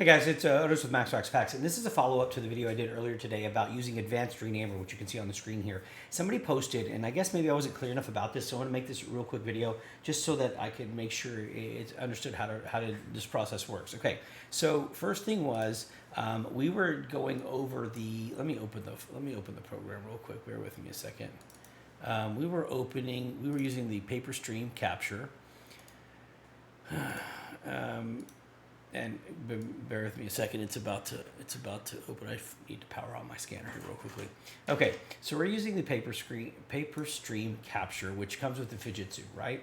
Hey guys, it's Otis with MaxPacks, and this is a follow-up to the video I did earlier today about using advanced renamer, which you can see on the screen here. Somebody posted, and I guess maybe I wasn't clear enough about this, so I want to make this a real quick video just so that I can make sure it's understood how this process works. Okay, so first thing was we were going over the. Let me open the program real quick. Bear with me a second. We were using the PaperStream capture. And bear with me a second. It's about to open. I need to power on my scanner here real quickly. Okay, so we're using the PaperStream capture, which comes with the Fujitsu, right?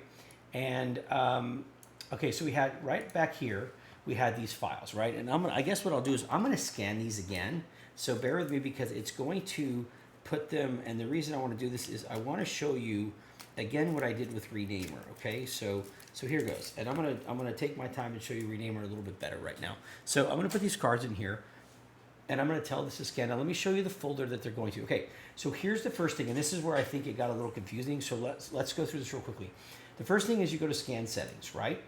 And okay, so we had right back here we had these files, right? And I guess what I'll do is I'm gonna scan these again. So bear with me because it's going to put them. And the reason I want to do this is I want to show you again what I did with renamer. Okay, so here goes, and I'm gonna take my time and show you renamer a little bit better right now. So I'm gonna put these cards in here, and I'm gonna tell this to scan. Now let me show you the folder that they're going to. Okay, so here's the first thing, and this is where I think it got a little confusing. So let's go through this real quickly. The first thing is you go to scan settings, right?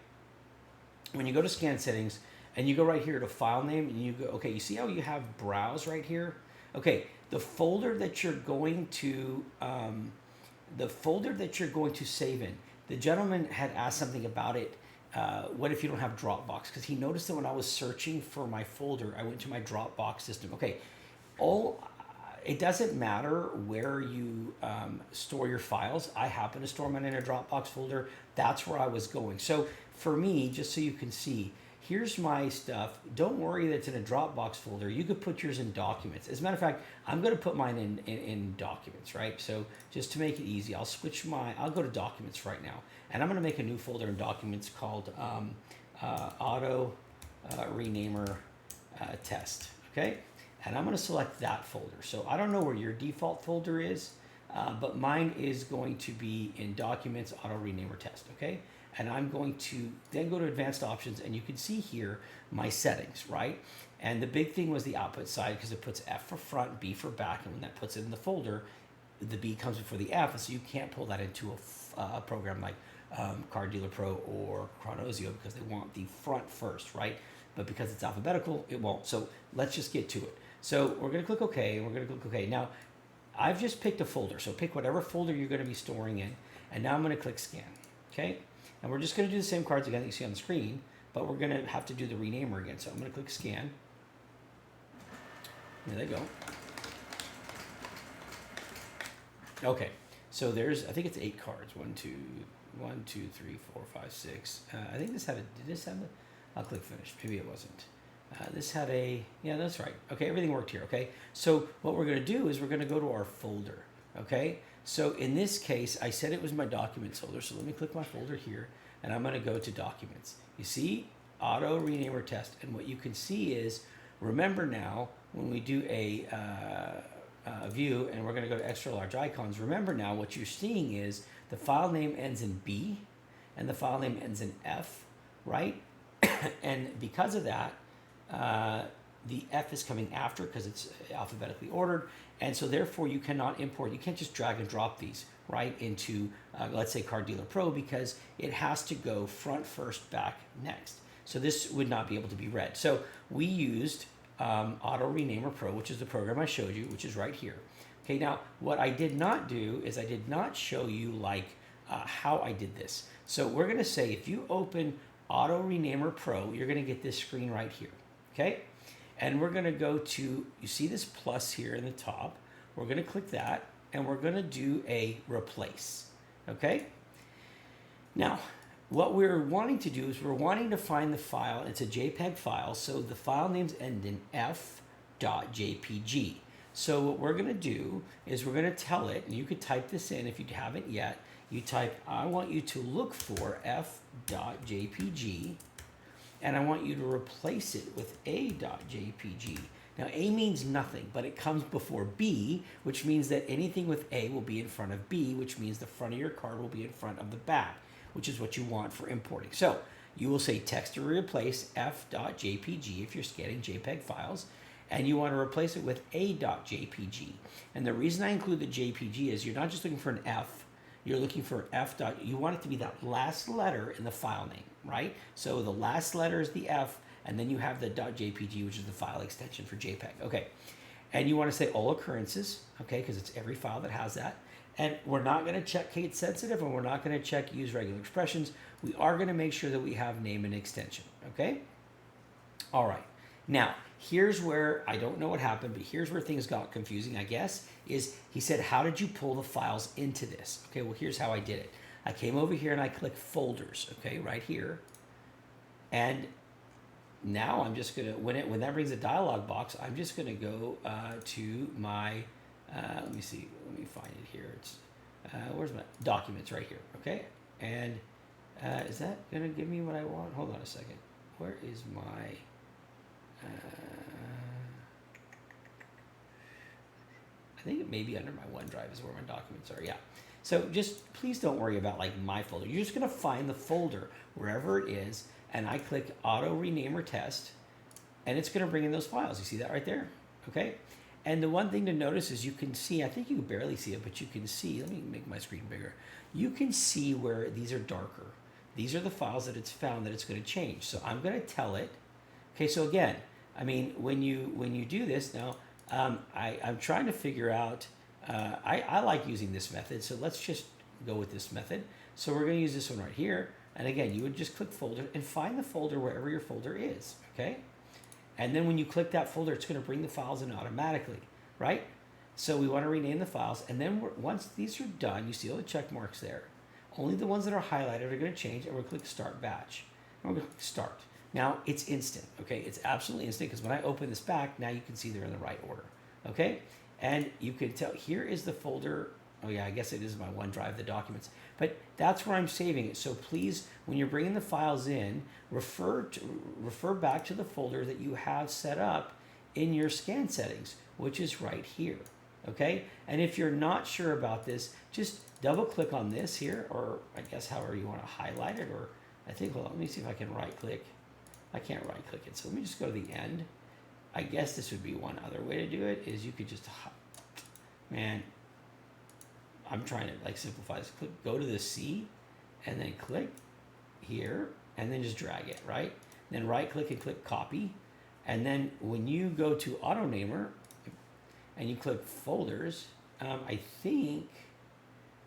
When you go to scan settings, and you go right here to file name, and you go, okay, you see how you have browse right here? Okay, the folder that you're going to save in. The gentleman had asked something about it. What if you don't have Dropbox? Because he noticed that when I was searching for my folder, I went to my Dropbox system. Okay, it doesn't matter where you store your files. I happen to store mine in a Dropbox folder. That's where I was going. So for me, just so you can see, here's my stuff. Don't worry that it's in a Dropbox folder. You could put yours in documents. As a matter of fact, I'm going to put mine in documents, right? So just to make it easy, I'll go to documents right now. And I'm going to make a new folder in documents called auto renamer test, okay? And I'm going to select that folder. So I don't know where your default folder is, but mine is going to be in documents auto renamer test, okay? And I'm going to then go to advanced options, and you can see here my settings, right? And the big thing was the output side, because it puts F for front, B for back, and when that puts it in the folder, the B comes before the F, so you can't pull that into a program like Car Dealer Pro or Chronosio because they want the front first, right? But because it's alphabetical, it won't. So let's just get to it. So we're going to click OK, and we're going to click OK. Now, I've just picked a folder, so pick whatever folder you're going to be storing in, and now I'm going to click Scan, okay? And we're just going to do the same cards again that you see on the screen, but we're going to have to do the renamer again. So I'm going to click Scan. There they go. Okay, so there's, I think it's 8 cards. 1, 2, 3, 4, 5, 6. I think this had a, did this have a, I'll click Finish. Maybe it wasn't. This had a, yeah, that's right. Okay, everything worked here, okay? So what we're going to do is we're going to go to our folder, okay? So in this case, I said it was my documents folder, so let me click my folder here, and I'm going to go to documents. You see, auto renamer test, and what you can see is, remember now, when we do a view, and we're going to go to extra large icons, remember now what you're seeing is the file name ends in B, and the file name ends in F, right? And because of that, the F is coming after because it's alphabetically ordered, and so therefore you cannot import, you can't just drag and drop these right into, let's say, Car Dealer Pro, because it has to go front first, back next. So this would not be able to be read. So we used Auto Renamer Pro, which is the program I showed you, which is right here. Okay, now what I did not do is I did not show you like how I did this. So we're going to say if you open Auto Renamer Pro, you're going to get this screen right here. Okay, and we're going to go to, you see this plus here in the top, we're going to click that, and we're going to do a replace. Okay, now what we're wanting to do is we're wanting to find the file. It's a JPEG file, so the file names end in f.jpg. So what we're going to do is we're going to tell it, and you could type this in if you haven't yet. You type, I want you to look for f.jpg, and I want you to replace it with a.jpg. Now, A means nothing, but it comes before B, which means that anything with A will be in front of B, which means the front of your card will be in front of the back, which is what you want for importing. So you will say text to replace f.jpg if you're scanning JPEG files, and you want to replace it with a.jpg. And the reason I include the JPG is you're not just looking for an F, you're looking for you want it to be that last letter in the file name, right? So the last letter is the F, and then you have the .jpg, which is the file extension for JPEG. Okay, and you want to say all occurrences, okay, because it's every file that has that. And we're not going to check case sensitive, and we're not going to check use regular expressions. We are going to make sure that we have name and extension, okay? All right. Now, here's where, I don't know what happened, but here's where things got confusing, I guess, is he said, how did you pull the files into this? Okay, well, here's how I did it. I came over here and I clicked folders, okay, right here. And now I'm just going to, when that brings a dialog box, I'm just going to go to my, let me see, let me find it here. It's, where's my documents? Right here, okay? And is that going to give me what I want? Hold on a second. Where is my... I think it may be under my OneDrive is where my documents are. Yeah. So just please don't worry about like my folder. You're just going to find the folder wherever it is, and I click Auto Rename or Test, and it's going to bring in those files. You see that right there? Okay. And the one thing to notice is you can see, I think you can barely see it, but you can see, let me make my screen bigger. You can see where these are darker. These are the files that it's found that it's going to change. So I'm going to tell it. Okay, so again, I mean, when you do this now, I'm trying to figure out, I like using this method, so let's just go with this method. So we're going to use this one right here. And again, you would just click folder and find the folder wherever your folder is, okay? And then when you click that folder, it's going to bring the files in automatically, right? So we want to rename the files. And then once these are done, you see all the check marks there. Only the ones that are highlighted are going to change, and we're going to click Start Batch. And we're going to click Start. Now, it's instant, okay? It's absolutely instant, because when I open this back, now you can see they're in the right order, okay? And you can tell, here is the folder. Oh yeah, I guess it is my OneDrive, the documents. But that's where I'm saving it. So please, when you're bringing the files in, refer back to the folder that you have set up in your scan settings, which is right here, okay? And if you're not sure about this, just double click on this here, or I guess however you want to highlight it, or I think, hold on, let me see if I can right click. I can't right click it, so let me just go to the end. I guess this would be one other way to do it, is you could just, man, I'm trying to like simplify this. Click, go to the C, and then click here, and then just drag it, right? Then right click and click copy. And then when you go to AutoNamer, and you click folders, I think,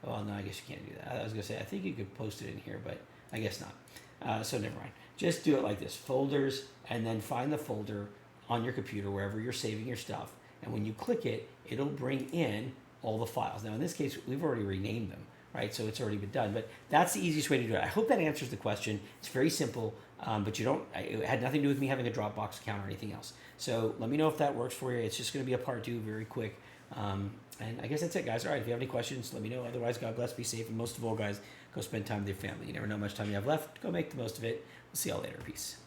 well, no, I guess you can't do that. I was gonna say, I think you could post it in here, but I guess not. So never mind. Just do it like this, folders, and then find the folder on your computer, wherever you're saving your stuff. And when you click it, it'll bring in all the files. Now in this case, we've already renamed them, right? So it's already been done, but that's the easiest way to do it. I hope that answers the question. It's very simple, but it had nothing to do with me having a Dropbox account or anything else. So let me know if that works for you. It's just gonna be a part 2, very quick. And I guess that's it, guys. All right, if you have any questions, let me know. Otherwise, God bless, be safe, and most of all, guys, go spend time with your family. You never know how much time you have left. Go make the most of it. We'll see y'all later. Peace.